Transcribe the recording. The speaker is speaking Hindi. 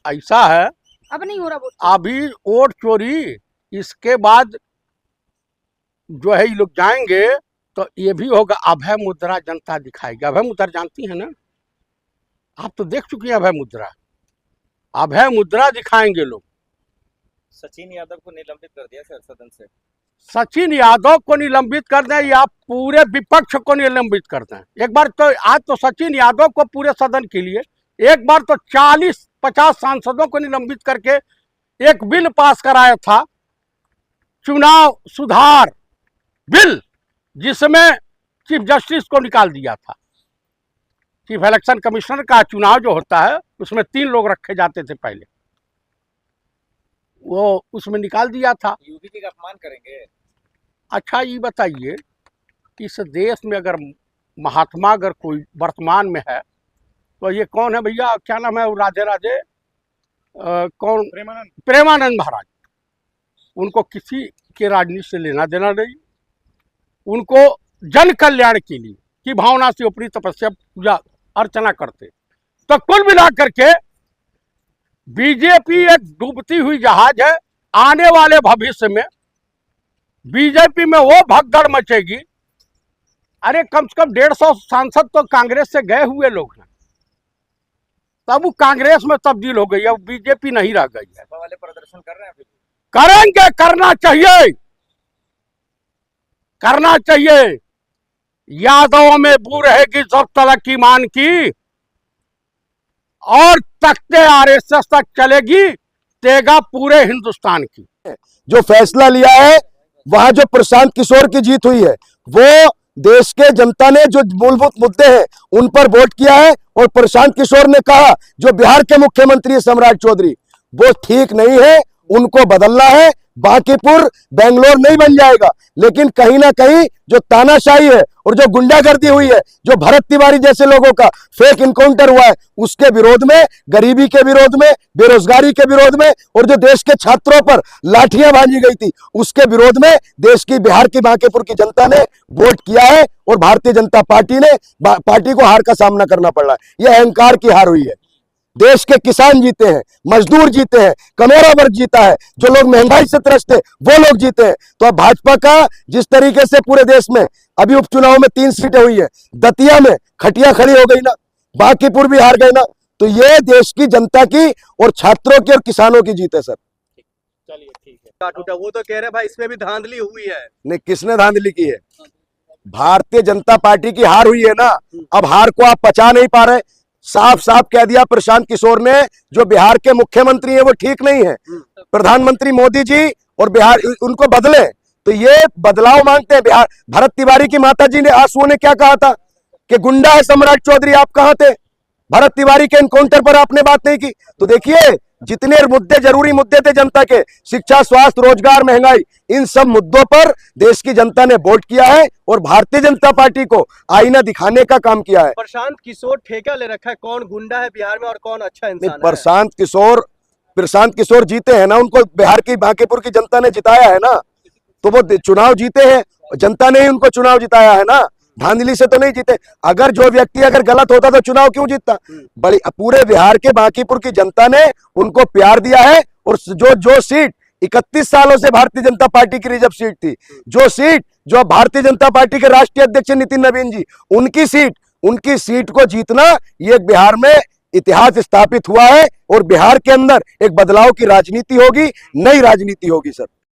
ऐसा है, अब नहीं हो रहा वोट? अभी वोट चोरी, इसके बाद जो है ये लोग जाएंगे तो ये भी होगा। अभय मुद्रा जनता दिखाएगी। अभय मुद्रा जानती है ना, आप तो देख चुकी हैं अभय मुद्रा। अभय मुद्रा दिखाएंगे लोग। सचिन यादव को निलंबित कर दिया सर सदन से। सचिन यादव को निलंबित कर दें या पूरे विपक्ष को निलंबित कर दें? एक बार तो आज तो सचिन यादव को पूरे सदन के लिए, एक बार तो 40-50 सांसदों को निलंबित करके एक बिल पास कराया था, चुनाव सुधार बिल, जिसमें चीफ जस्टिस को निकाल दिया था। चीफ इलेक्शन कमिश्नर का चुनाव जो होता है उसमें 3 लोग रखे जाते थे पहले, वो उसमें निकाल दिया था। यूपी का अपमान करेंगे? अच्छा ये बताइए, इस देश में अगर महात्मा अगर कोई वर्तमान में है तो ये कौन है भैया, क्या नाम है वो राधे राधे कौन? प्रेमानंद महाराज। उनको किसी के राजनीति से लेना देना नहीं। उनको जन कल्याण के लिए की भावना से अपनी तपस्या पूजा अर्चना करते। तो कुल मिलाकर के बीजेपी एक डूबती हुई जहाज है। आने वाले भविष्य में बीजेपी में वो भगदड़ मचेगी। अरे कम से कम 150 सांसद तो कांग्रेस से गए हुए लोग हैं, तब वो कांग्रेस में तब्दील हो गई है, बीजेपी नहीं रह गई है। वाले प्रदर्शन कर रहे हैं? करेंगे, करना चाहिए, करना चाहिए। यादवों में बू रहेगी जब तलक ईमान की, और तख्ते आरएसएस तक चलेगी, तेगा पूरे हिंदुस्तान की। जो फैसला लिया है, वहां जो प्रशांत किशोर की जीत हुई है, वो देश के जनता ने जो मूलभूत मुद्दे हैं उन पर वोट किया है। और प्रशांत किशोर ने कहा जो बिहार के मुख्यमंत्री सम्राट चौधरी, वो ठीक नहीं है, उनको बदलना है। बांकीपुर बेंगलोर नहीं बन जाएगा, लेकिन कहीं ना कहीं जो तानाशाही है और जो गुंडागर्दी हुई है, जो भरत तिवारी जैसे लोगों का फेक इनकाउंटर हुआ है, उसके विरोध में, गरीबी के विरोध में, बेरोजगारी के विरोध में, और जो देश के छात्रों पर लाठियां बांधी गई थी उसके विरोध में देश की, बिहार की, बांकीपुर की जनता ने वोट किया है। और भारतीय जनता पार्टी को हार का सामना करना पड़ रहा है। यह अहंकार की हार हुई है। देश के किसान जीते हैं, मजदूर जीते हैं, कमोरा वर्ग जीता है, जो लोग महंगाई से त्रस्त है वो लोग जीते हैं। तो अब भाजपा का जिस तरीके से पूरे देश में अभी उपचुनाव में 3 सीटें हुई है, दतिया में खटिया खड़ी हो गई ना, बांकीपुर भी हार गए ना, तो ये देश की जनता की और छात्रों की और किसानों की जीत है सर। चलिए ठीक है। वो तो कह रहे भाई इसमें भी धांधली हुई है। नहीं, किसने धांधली की है? भारतीय जनता पार्टी की हार हुई है ना। अब हार को आप पचा नहीं पा रहे। साफ साफ कह दिया प्रशांत किशोर ने, जो बिहार के मुख्यमंत्री हैं वो ठीक नहीं है। प्रधानमंत्री मोदी जी और बिहार, उनको बदले। तो ये बदलाव मांगते हैं बिहार। भरत तिवारी की माता जी ने, आंसुओं ने क्या कहा था कि गुंडा है सम्राट चौधरी, आप कहां थे? भरत तिवारी के एनकाउंटर पर आपने बात नहीं की। तो देखिए, जितने मुद्दे, जरूरी मुद्दे थे जनता के, शिक्षा, स्वास्थ्य, रोजगार, महंगाई, इन सब मुद्दों पर देश की जनता ने वोट किया है और भारतीय जनता पार्टी को आईना दिखाने का काम किया है। प्रशांत किशोर ठेका ले रखा है, कौन गुंडा है बिहार में और कौन अच्छा इंसान है? प्रशांत किशोर जीते हैं ना, उनको बिहार की, बांकीपुर की जनता ने जिताया है ना, तो वो चुनाव जीते हैं, जनता ने ही उनको चुनाव जिताया है ना, धांधली से तो नहीं जीते। अगर जो व्यक्ति अगर गलत होता तो चुनाव क्यों जीतता? बड़ी पूरे बिहार के, बांकीपुर की जनता ने उनको प्यार दिया है। और जो सीट 31 सालों से भारतीय जनता पार्टी की रिजर्व सीट थी, जो भारतीय जनता पार्टी के राष्ट्रीय अध्यक्ष नितिन नवीन जी, उनकी सीट को जीतना, ये बिहार में इतिहास स्थापित हुआ है। और बिहार के अंदर एक बदलाव की राजनीति होगी, नई राजनीति होगी सर।